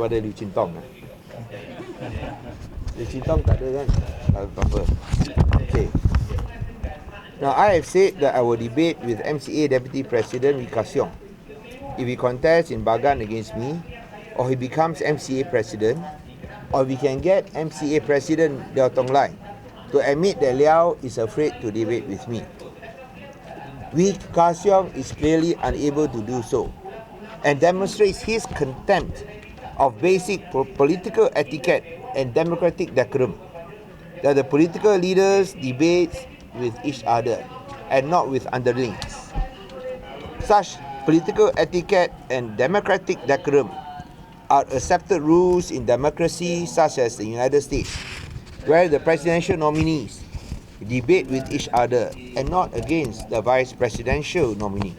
pada Liu Chintong. Liu Chintong tak ada kan? Tak apa-apa. Okay. Now, I have said that I will debate with MCA Deputy President Wee Ka Siong. If he contests in Bagan against me, or he becomes MCA President, or we can get MCA President Liao Tong Lai to admit that Liao is afraid to debate with me. Wee Ka Siong is clearly unable to do so and demonstrates his contempt of basic political etiquette and democratic decorum, that the political leaders debate with each other and not with underlings. Such political etiquette and democratic decorum are accepted rules in democracy such as the United States, where the presidential nominees debate with each other and not against the vice presidential nominee.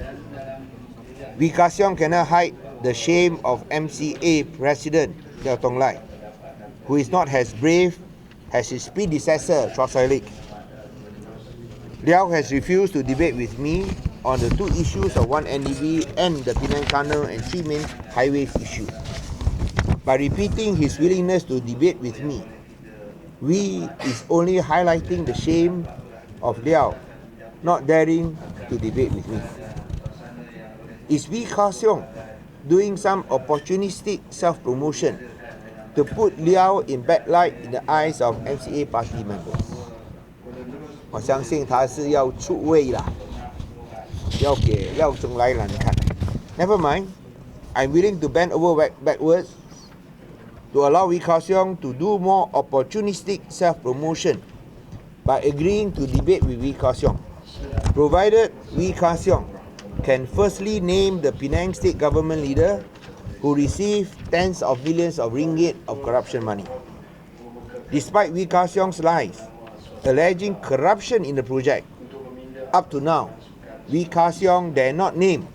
Wee Ka Siong cannot hide the shame of MCA President Liao Tong Lai, who is not as brave as his predecessor Chua Sai Lik. Liao has refused to debate with me on the two issues of 1NDB and the Penang Tunnel and 3 MainHighway issue. By repeating his willingness to debate with me, Wee is only highlighting the shame of Liao not daring to debate with me. Is Wee Ka Siong doing some opportunistic self-promotion to put Liao in bad light in the eyes of MCA party members? 我相信他是要出位啦，要给廖仲来难看。Never mind, I'm willing to bend over backwards to allow Wee Ka Siong to do more opportunistic self-promotion by agreeing to debate with Wee Ka Siong, provided Wee Ka Siong can firstly name the Penang state government leader who received tens of millions of ringgit of corruption money. Despite Wee Ka Siong's lies alleging corruption in the project, up to now, Wee Ka Siong dare not name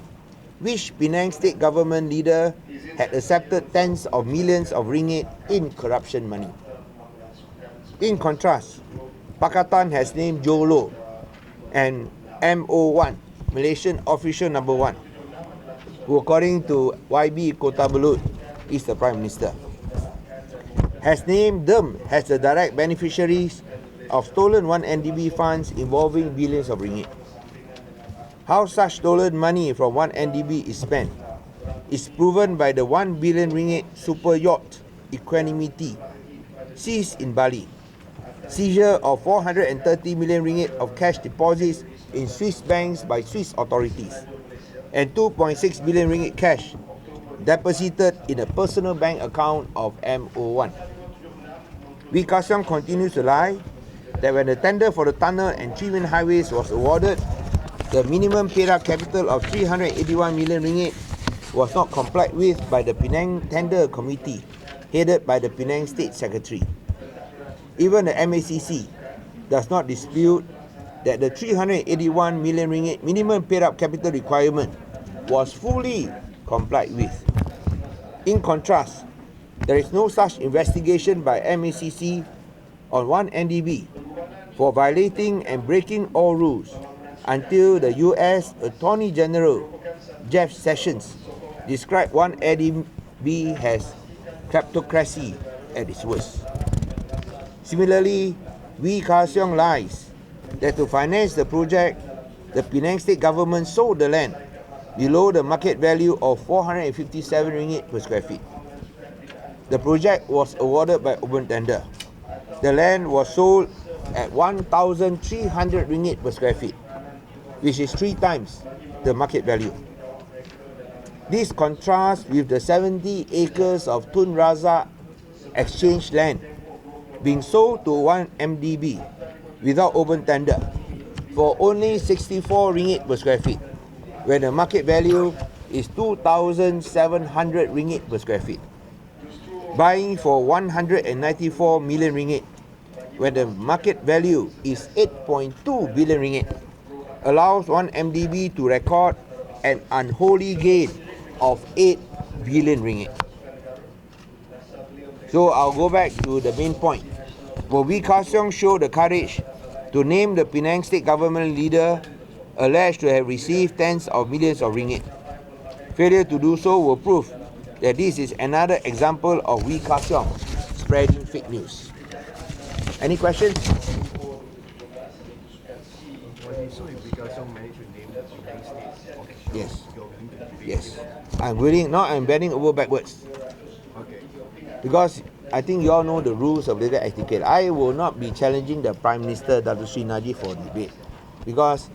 which Penang state government leader had accepted tens of millions of ringgit in corruption money. In contrast, Pakatan has named Joe Low and MO1, Malaysian Official Number 1, who according to YB Kota Belud is the Prime Minister, has named them as the direct beneficiaries of stolen 1NDB funds involving billions of ringgit. How such stolen money from 1NDB is spent is proven by the 1 billion ringgit super yacht Equanimity seized in Bali, seizure of 430 million ringgit of cash deposits in Swiss banks by Swiss authorities, and 2.6 billion ringgit cash deposited in a personal bank account of MO1. Wee Ka Siong continues to lie that when the tender for the tunnel and 3 MainHighways was awarded, the minimum paid-up capital of 381 million ringgit was not complied with by the Penang Tender Committee, headed by the Penang State Secretary. Even the MACC does not dispute that the 381 million ringgit minimum paid-up capital requirement was fully complied with. In contrast, there is no such investigation by MACC on 1NDB for violating and breaking all rules until the US Attorney General Jeff Sessions described 1NDB as kleptocracy at its worst. Similarly, Wee Ka Siong lies that to finance the project, the Penang state government sold the land below the market value of 457 ringgit per square feet. The project was awarded by open tender. The land was sold at 1,300 ringgit per square feet, which is 3 times the market value. This contrasts with the 70 acres of Tun Razak exchange land being sold to 1MDB without open tender for only 64 ringgit per square feet, when the market value is 2,700 ringgit per square feet. Buying for 194 million ringgit, when the market value is 8.2 billion ringgit, allows 1MDB to record an unholy gain of 8 billion ringgit. So I'll go back to the main point. Will Wee Ka Siong show the courage to name the Penang state government leader alleged to have received tens of millions of ringgit? Failure to do so will prove that this is another example of we Siong spreading fake news. Any questions? So if Siong managed to name the United States official, Yes. you're willing to debate Yes. him? I'm willing. Now I'm bending over backwards. Okay. Because I think you all know the rules of legal etiquette. I will not be challenging the Prime Minister, Dato Sri Najib, for debate. Because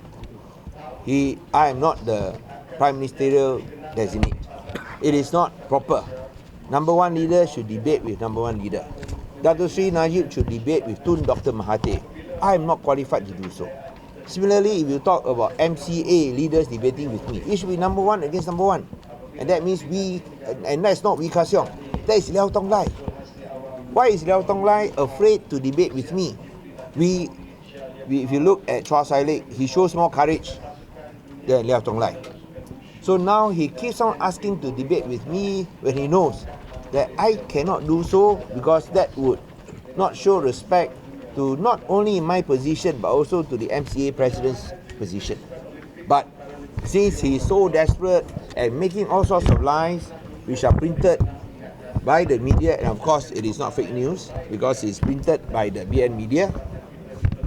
I am not the Prime Ministerial designate. It is not proper. Number one leader should debate with number one leader. Dato Sri Najib should debate with Tun Dr. Mahathir. I am not qualified to do so. Similarly, if you talk about MCA leaders debating with me, it should be number one against number one. And that means and that's not we Siong. That is Liao Tong Lai. Why is Liao Tong Lai afraid to debate with me? If you look at Chua Sai Lek, he shows more courage than Liao Tong Lai. So now he keeps on asking to debate with me when he knows that I cannot do so, because that would not show respect to not only my position but also to the MCA president's position. But since he is so desperate and making all sorts of lies which are printed by the media, and of course it is not fake news because it's printed by the BN media,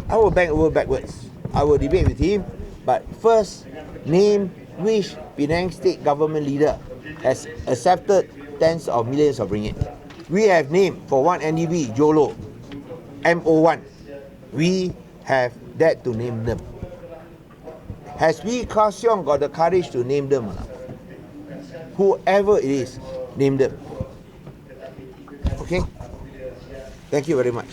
I will bang over backwards. I will debate with him, but first name which Penang state government leader has accepted tens of millions of ringgit. We have named for one NDB, Jolo, MO1. We have dared to name them. Has we Siong got the courage to name them or not? Whoever it is, name them. Okay? Thank you very much.